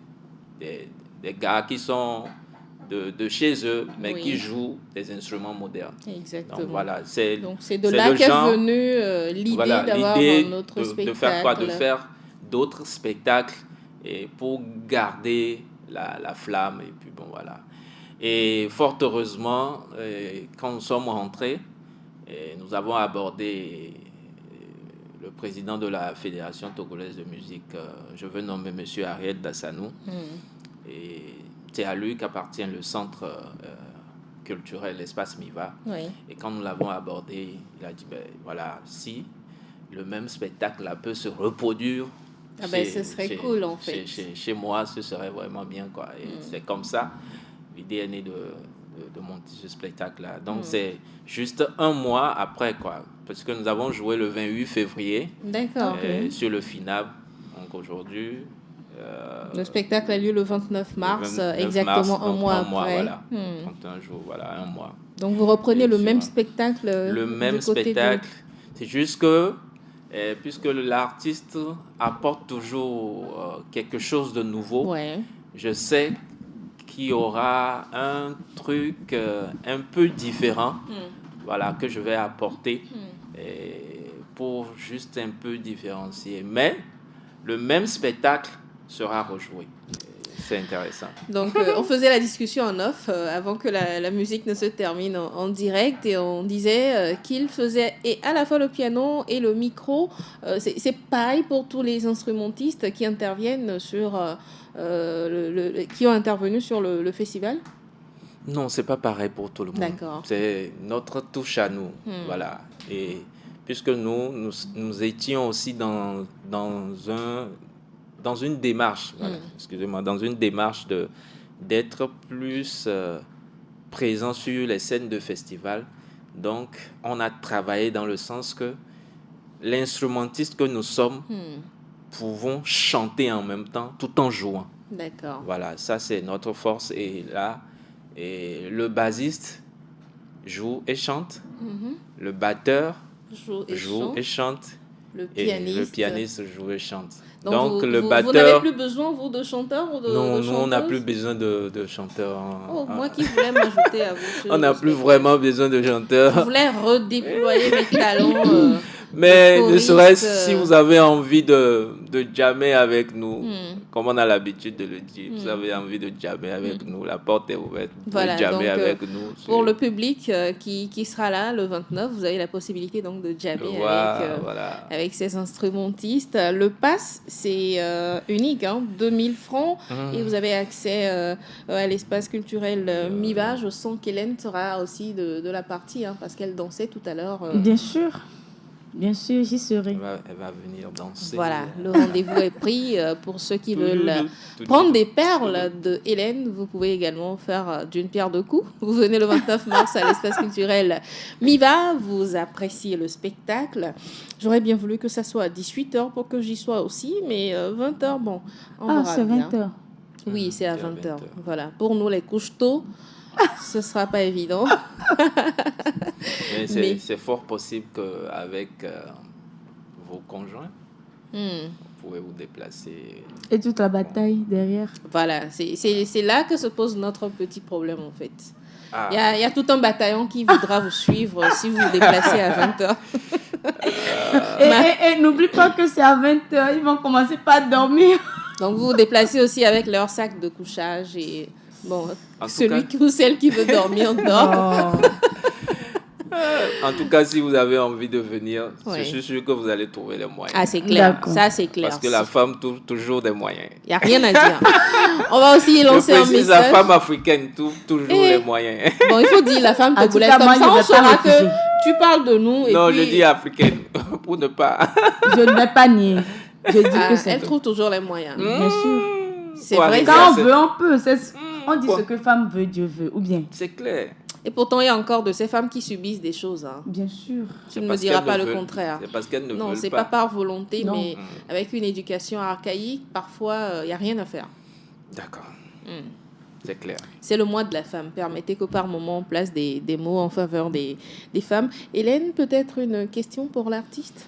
C: des gars qui sont de chez eux, mais qui jouent des instruments modernes.
A: Exactement.
C: Donc, voilà,
A: donc c'est de là qu'est venue l'idée d'avoir un autre spectacle.
C: De faire quoi? De faire d'autres spectacles et pour garder la flamme. Et puis bon, voilà. Et fort heureusement, quand nous sommes rentrés, nous avons abordé le président de la Fédération togolaise de musique, je veux nommer M. Ariel Dassanou. Et c'est à lui qu'appartient le centre culturel, l'espace Miva. Et quand nous l'avons abordé, il a dit, voilà, si le même spectacle là peut se reproduire,
A: ce serait cool en fait.
C: Chez moi, ce serait vraiment bien, quoi. Et c'est comme ça, l'idée est née de monter ce spectacle-là. Donc c'est juste un mois après, quoi. Parce que nous avons joué le 28 février sur le FINAB. Donc aujourd'hui...
A: le spectacle a lieu le 29 mars, exactement un mois après.
C: Voilà. 31 jours, voilà, un mois.
A: Donc vous reprenez le même spectacle.
C: Le même spectacle. C'est juste que Et puisque l'artiste apporte toujours quelque chose de nouveau,
A: Ouais.
C: je sais qu'il y aura un truc un peu différent, voilà, que je vais apporter pour juste un peu différencier. Mais le même spectacle sera rejoué. C'est intéressant.
A: Donc, on faisait la discussion en off avant que la musique ne se termine en direct et on disait qu'il faisait et à la fois le piano et le micro. C'est pareil pour tous les instrumentistes qui interviennent qui ont intervenu sur le festival.
C: Non, c'est pas pareil pour tout le monde.
A: D'accord.
C: C'est notre touche à nous. Voilà. Et puisque nous étions aussi dans une démarche, voilà, excusez-moi, dans une démarche d'être plus présent sur les scènes de festival. Donc, on a travaillé dans le sens que l'instrumentiste que nous sommes pouvons chanter en même temps tout en jouant.
A: D'accord.
C: Voilà, ça c'est notre force. Et là, le bassiste joue et chante, le batteur joue et chante,
A: le
C: et le pianiste joue et chante.
A: Donc
C: le
A: vous
C: batteur...
A: n'avez plus besoin, vous, de chanteurs ou de
C: Non,
A: chanteuses?
C: nous, on n'a plus besoin de chanteurs.
A: Moi qui voulais m'ajouter à vous.
C: On n'a plus vraiment besoin de chanteurs.
A: Je voulais redéployer mes talents.
C: Mais ne serait-ce si vous avez envie de jammer avec nous, comme on a l'habitude de le dire, vous avez envie de jammer avec nous, la porte est ouverte. Vous pouvez jammer avec nous.
A: Pour le public qui sera là le 29, vous avez la possibilité donc de jammer avec ces instrumentistes. Le pass, c'est unique, 2000 francs, et vous avez accès à l'espace culturel Miva. Je sens qu'Hélène sera aussi de la partie, parce qu'elle dansait tout à l'heure.
B: Bien sûr. Bien sûr, j'y serai.
C: Elle va venir danser.
A: Voilà, le rendez-vous est pris. Pour ceux qui veulent prendre des perles de Hélène, vous pouvez également faire d'une pierre deux coups. Vous venez le 29 mars à l'espace culturel Miva, vous appréciez le spectacle. J'aurais bien voulu que ça soit à 18h pour que j'y sois aussi, mais 20h, bon, on verra
B: c'est
A: bien.
B: 20h.
A: Oui, c'est à 20h. Voilà, pour nous les couches tôt, ce ne sera pas évident.
C: Mais c'est fort possible qu'avec vos conjoints, vous pouvez vous déplacer.
B: Et toute la bataille derrière.
A: Voilà, c'est là que se pose notre petit problème en fait. Il y a tout un bataillon qui voudra vous suivre si vous vous déplacez à 20h.
B: Et n'oublie pas que c'est à 20h, ils vont commencer par dormir.
A: Donc vous vous déplacez aussi avec leur sac de couchage et... Bon, celui ou celle qui veut dormir, dort.
C: En tout cas, si vous avez envie de venir, je suis sûr que vous allez trouver les moyens.
A: Ah, c'est clair. D'accord. Ça, c'est clair.
C: Parce que la femme trouve toujours des moyens.
A: Il n'y a rien à dire. On va aussi lancer un message.
C: La femme africaine trouve toujours les moyens.
A: Bon, il faut dire la femme togolaise. Comme ça, on saura que tu parles de nous.
C: Non, je dis africaine. Pour ne pas...
B: Je ne vais pas nier. Je dis que c'est...
A: Elle trouve toujours les moyens.
B: Bien sûr.
A: C'est vrai.
B: Quand on veut, on peut. On dit ce que femme veut, Dieu veut. Ou bien.
C: C'est clair.
A: Et pourtant, il y a encore de ces femmes qui subissent des choses.
B: Bien sûr.
A: Tu ne me diras pas le contraire.
C: C'est parce qu'elles ne veulent pas.
A: Non, c'est pas par volonté, mais avec une éducation archaïque, parfois, il n'y a rien à faire.
C: D'accord. C'est clair.
A: C'est le mois de la femme. Permettez que par moment, on place des mots en faveur des femmes. Hélène, peut-être une question pour l'artiste?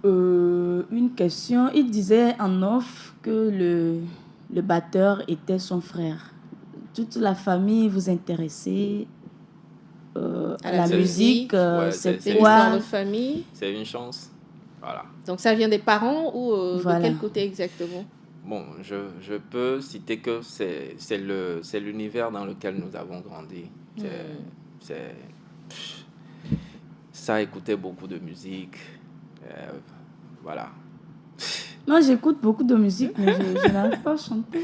B: Une question. Il disait en off que le batteur était son frère. Toute la famille vous intéressait à la musique.
A: C'est une histoire de famille.
C: C'est une chance. Voilà.
A: Donc ça vient des parents ou de quel côté exactement?
C: Bon, je peux citer que c'est l'univers dans lequel nous avons grandi. Ça écoutait beaucoup de musique. Voilà.
B: Moi, j'écoute beaucoup de musique, mais je n'arrive pas à chanter.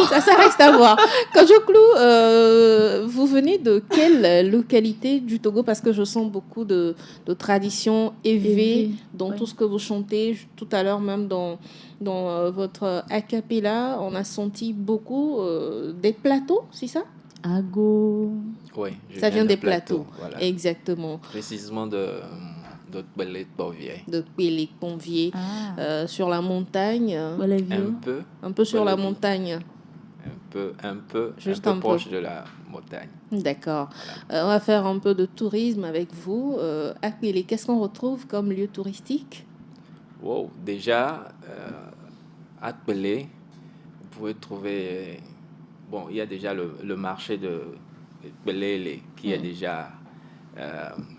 A: Ça reste à voir. Quand je cloue, vous venez de quelle localité du Togo? Parce que je sens beaucoup de traditions élevées dans tout ce que vous chantez. Tout à l'heure, même dans votre a cappella, on a senti beaucoup des plateaux, c'est ça?
B: Ago.
C: Oui,
A: ça vient des plateaux. Voilà. Exactement.
C: Précisément de Kpélé-Ponvier.
A: De Kpélé-Ponvier. Sur la montagne.
C: Un peu
A: sur la montagne.
C: Un
A: Juste
C: peu
A: un peu.
C: proche de la montagne.
A: D'accord.
C: Voilà.
A: On va faire un peu de tourisme avec vous. Akpélé, qu'est-ce qu'on retrouve comme lieu touristique?
C: Wow, déjà, à Pelé, vous pouvez trouver. Bon, il y a déjà le marché de Pelé qui est déjà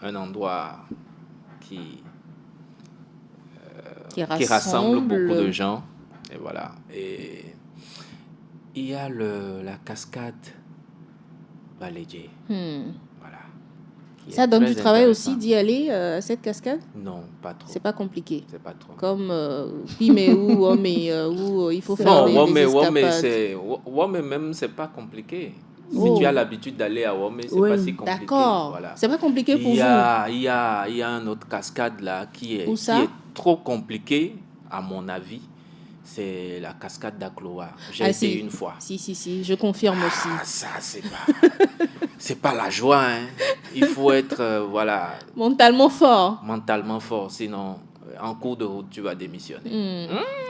C: un endroit qui, qui rassemble beaucoup de gens. Et voilà. Et il y a la cascade Balédié. Voilà. Qui
A: Ça
C: est
A: donne
C: très
A: du travail aussi
C: intéressant.
A: d'y aller à cette cascade?
C: Non, pas trop.
A: C'est pas compliqué.
C: C'est pas trop.
A: Comme Piméou, où il faut faire
C: Non,
A: des
C: Wome,
A: escapades.
C: Wome même, c'est pas compliqué. Si
A: Oh.
C: tu as l'habitude d'aller à Wome, c'est
B: Oui.
C: pas si compliqué.
A: D'accord.
C: Voilà.
A: C'est pas compliqué pour
C: Il y
A: vous.
C: a, il y a, il y a un autre cascade là qui
A: Où
C: est
A: ça?
C: trop compliqué, à mon avis. C'est la cascade d'Akloa. J'ai
A: Ah,
C: été
A: si.
C: une fois.
A: Si, je confirme aussi.
C: Ah, ça, c'est pas la joie. Hein. Il faut être,
A: Mentalement fort.
C: mentalement fort. Sinon, en cours de route, tu vas démissionner.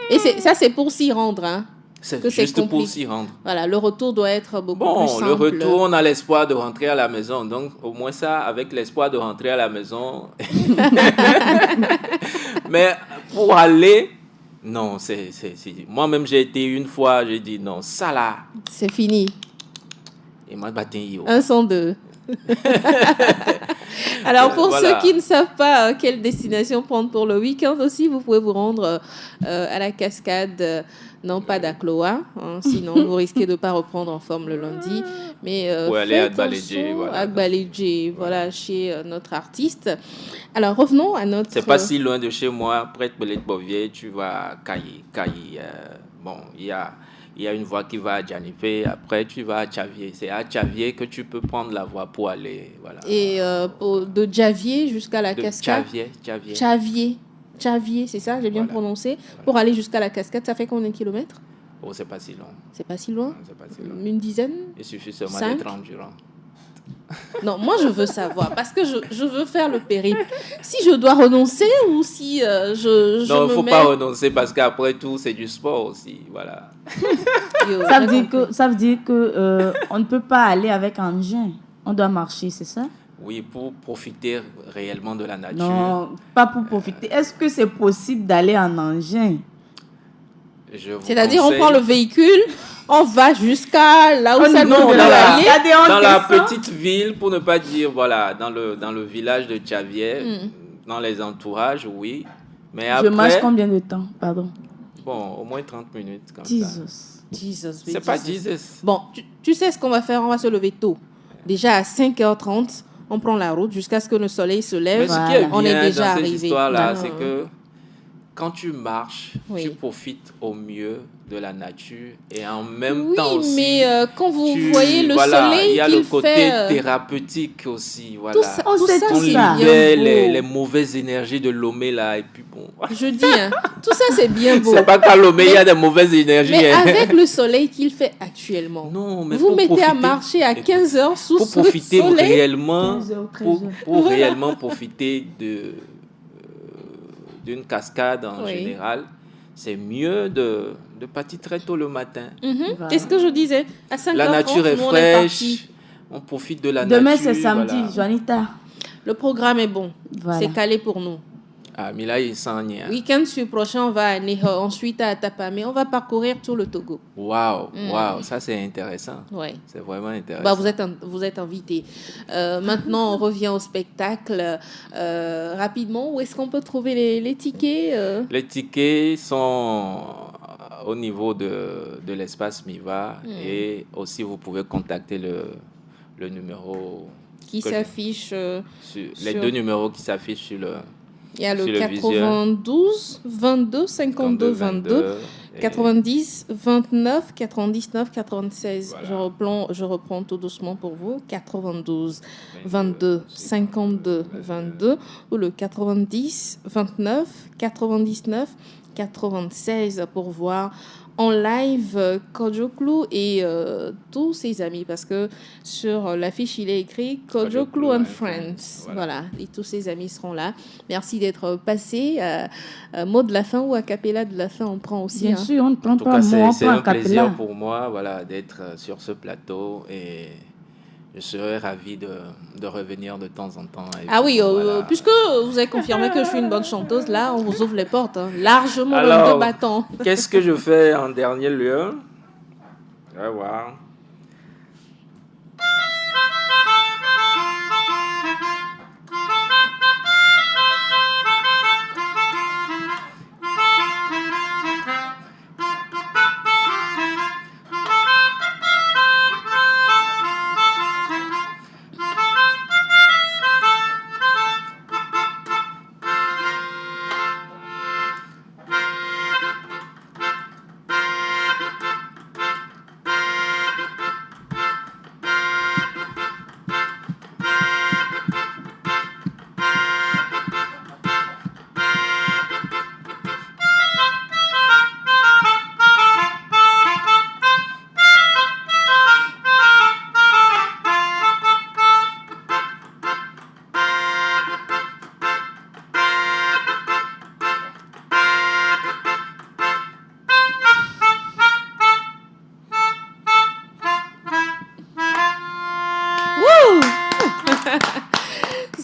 A: Et ça, c'est pour s'y rendre. Hein.
C: C'est
A: Que c'est
C: juste pour
A: compliqué.
C: s'y rendre.
A: Voilà, le retour doit être beaucoup plus
C: Bon,
A: simple.
C: le retour, on a l'espoir de rentrer à la maison. Donc, au moins ça, avec l'espoir de rentrer à la maison. Mais pour aller, non, moi-même, j'ai été une fois, j'ai dit non, ça là.
A: C'est fini.
C: Et moi, je
A: 102. Alors, pour
C: Voilà.
A: ceux qui ne savent pas quelle destination prendre pour le week-end aussi, vous pouvez vous rendre à la cascade, non pas d'Akloa, hein, sinon vous risquez de ne pas reprendre en forme le lundi. Mais
C: Ou aller à
A: faites un
C: Agbalédjé,
A: saut
C: voilà.
A: à Agbalédjé, voilà, chez notre artiste. Alors, revenons à notre...
C: C'est pas si loin de chez moi, près de Belette-Bovier, tu vas à Kayi. Bon, il y a une voie qui va à Djanipé, après tu vas à Tchavier. C'est à Tchavier que tu peux prendre la voie pour aller. Voilà.
A: Et de Javier jusqu'à la
C: De
A: cascade.
C: Tchavier.
A: Tchavier, c'est ça, j'ai bien
C: Voilà.
A: prononcé. Pour aller jusqu'à la cascade, ça fait combien de kilomètres?
C: Oh, c'est pas si long.
A: C'est pas si loin?
C: Non, c'est pas si long.
A: Une dizaine?
C: Il suffit seulement
A: 5?
C: d'être endurant.
A: Non, moi je veux savoir, parce que je veux faire le périple. Si je dois renoncer ou si je
C: Non, il
A: me
C: ne faut
A: mets...
C: pas renoncer parce qu'après tout, c'est du sport aussi. Voilà.
A: Yo,
B: Ça
A: j'ai
B: veut dire
A: compris.
B: ça veut dire que on ne peut pas aller avec engin. On doit marcher, c'est ça?
C: Oui, pour profiter réellement de la nature.
B: Non, pas pour profiter. Est-ce que c'est possible d'aller en engin?
C: Je vous
A: C'est-à-dire, on
C: conseille-
A: prend le véhicule, on va jusqu'à là où
B: Oh
A: ça
B: non,
A: nous veut
C: dans la-
A: aller.
B: Il y a des
C: dans la
B: encaissants.
C: petite ville, pour ne pas dire, voilà, dans le village de Tchavier, dans les entourages, oui. Mais
B: Je marche
C: après,
B: combien de temps? Pardon.
C: bon, au moins 30 minutes comme ça.
B: Jesus.
A: Jesus,
C: C'est pas Jesus.
A: Bon, tu sais ce qu'on va faire, on va se lever tôt. Déjà à 5h30, on prend la route jusqu'à ce que le soleil se
C: Mais
A: lève.
C: ce qui est
A: On est
C: bien
A: déjà
C: dans cette
A: arrivé.
C: histoire-là,
A: Non.
C: c'est que quand tu marches,
A: Oui.
C: tu profites au mieux de la nature et en même
A: Oui,
C: temps aussi.
A: mais quand vous
C: tu-
A: voyez le
C: voilà,
A: soleil
C: il y a
A: qu'il
C: le côté
A: fait...
C: thérapeutique aussi. Voilà.
A: tout ça,
B: On
A: tout
B: sait
A: ça,
B: tout
A: c'est
B: ça.
A: bien
C: libère
A: beau.
C: les mauvaises énergies de Lomé là et puis bon.
A: Je dis, hein, tout ça c'est bien beau.
C: C'est pas qu'à Lomé il y a des mauvaises énergies.
A: Mais
C: hein.
A: avec le soleil qu'il fait actuellement,
C: Non, mais
A: vous
C: pour
A: mettez à
C: profiter-
A: marcher à
C: écoute,
A: 15h sous
C: pour
A: ce
C: profiter
A: soleil.
C: réellement
B: 15 heures, 13
C: pour,
B: heures.
C: pour
A: Voilà.
C: réellement profiter d'une cascade en
A: Oui.
C: général, c'est mieux de partir très tôt le matin.
A: Mhm. C'est ce que je disais. À 5h30,
C: La nature est
A: nous, on est parti.
C: fraîche, on profite de la
B: Demain,
C: nature.
B: c'est samedi,
C: voilà.
B: Juanita.
A: Le programme est bon.
B: Voilà.
A: C'est calé pour nous.
C: Ah, mais là, il s'en y a.
A: Week-end sur prochain, on va à Neho, ensuite à Tapamé. On va parcourir tout le Togo.
C: Waouh, ça c'est intéressant.
A: Ouais.
C: C'est vraiment intéressant.
A: Bah, vous êtes invités. Maintenant, on revient au spectacle. Rapidement, où est-ce qu'on peut trouver les tickets
C: Les tickets sont au niveau de l'espace Miva et aussi vous pouvez contacter le numéro
A: qui
C: que-
A: s'affichent
C: les
A: sur-
C: deux numéros qui s'affichent sur le
A: Il y a le
C: sur le
A: 92 22 52 22
C: et
A: 90 29 99 96.
C: Voilà.
A: Je reprends tout doucement pour vous. 92 22 52 22 ou le 90 29 99 96 pour voir en live Kojo Clou et tous ses amis, parce que sur l'affiche, il est écrit Kojo Clou and Friends. Voilà, et tous ses amis seront là. Merci d'être passé. Mot de la fin ou a cappella de la fin, on prend aussi.
B: Bien sûr, on ne prend
C: En tout
B: pas
C: cas,
B: mot, on
C: c'est
B: prend
C: un
B: a cappella.
C: plaisir pour moi, voilà, d'être sur ce plateau et je serais ravi de revenir de temps en temps. Et
A: Ah
C: puis,
A: oui,
C: voilà.
A: puisque vous avez confirmé que je suis une bonne chanteuse, là, on vous ouvre les portes, hein, largement de
C: Alors,
A: deux bâtons.
C: qu'est-ce que je fais en dernier lieu? On va voir.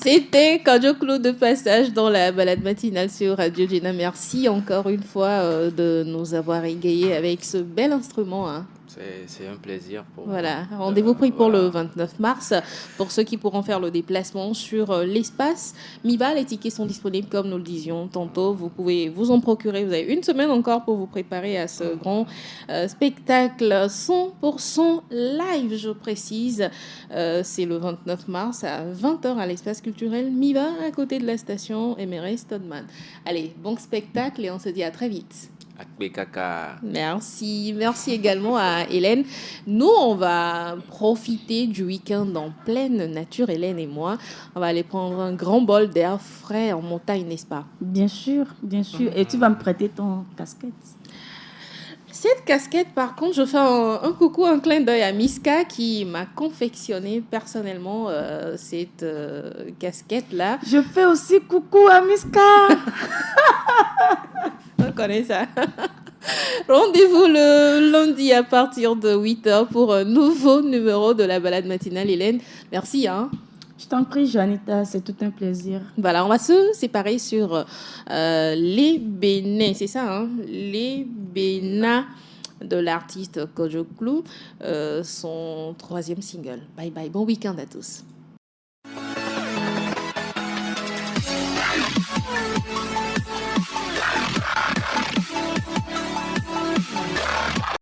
A: C'était Kojo Clou de passage dans la balade matinale sur Radio Gina. Merci encore une fois de nous avoir égayés avec ce bel instrument. Hein.
C: C'est un plaisir pour
A: Voilà,
C: moi.
A: rendez-vous pris pour
C: Voilà.
A: le 29 mars. Pour ceux qui pourront faire le déplacement sur l'espace Miva, les tickets sont disponibles comme nous le disions tantôt. Vous pouvez vous en procurer. Vous avez une semaine encore pour vous préparer à ce grand spectacle 100% live, je précise. C'est le 29 mars à 20h à l'espace culturel Miva, à côté de la station Emery Stodman. Allez, bon spectacle et on se dit à très vite. Merci. Merci également à Hélène. Nous, on va profiter du week-end en pleine nature, Hélène et moi. On va aller prendre un grand bol d'air frais en montagne, n'est-ce pas?
B: Bien sûr, bien sûr. Et tu vas me prêter ton casquette.
A: Cette casquette, par contre, je fais un coucou, un clin d'œil à Miska qui m'a confectionné personnellement cette casquette-là.
B: Je fais aussi coucou à Miska.
A: On connaît ça. Rendez-vous le lundi à partir de 8h pour un nouveau numéro de la balade matinale. Hélène, merci. Hein.
B: Je t'en prie, Janita, c'est tout un plaisir.
A: Voilà, on va se séparer sur Les Bénins, c'est ça, hein? Les Bénins de l'artiste Kojo Clou, son 3e single. Bye bye, bon week-end à tous.